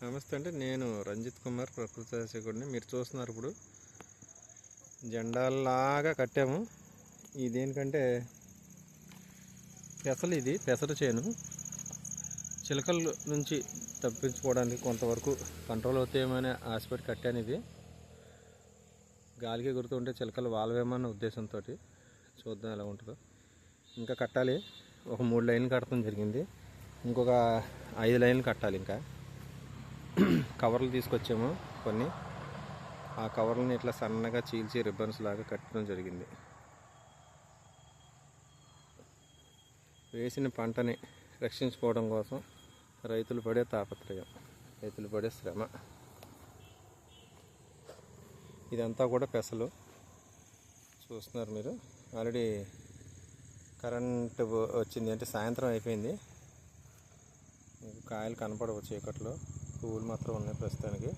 నమస్తే అండి. నేను రంజిత్ కుమార్, ప్రకృతి దర్శకుడిని. మీరు చూస్తున్నారు ఇప్పుడు జెండాల్లాగా కట్టాము. ఇది దేనికంటే ఇది పెసర చేను. చిలకల నుంచి తప్పించుకోవడానికి కొంతవరకు కంట్రోల్ అవుతాయేమనే ఆశపడి కట్టాను. ఇది గాలికి ఎగురుతుంటే చిలకలు వాలవేమన్న ఉద్దేశంతో చూద్దాం ఎలా ఉంటుందో. ఇంకా కట్టాలి. ఒక 3 లైన్లు కట్టడం జరిగింది. ఇంకొక 5 లైన్లు కట్టాలి. ఇంకా కవర్లు తీసుకొచ్చాము కొన్ని. ఆ కవర్లని ఇట్లా సన్నగా చీల్చి రిబ్బన్స్ లాగా కట్టడం జరిగింది. వేసిన పంటని రక్షించుకోవడం కోసం రైతులు పడే తాపత్రయం, రైతులు పడే శ్రమ. ఇదంతా కూడా పెసలు చూస్తున్నారు మీరు. ఆల్రెడీ కరెంటు వచ్చింది, అంటే సాయంత్రం అయిపోయింది. కాయలు కనపడవు చీకట్లో, పువ్వులు మాత్రం ఉన్నాయి ప్రస్తుతానికి.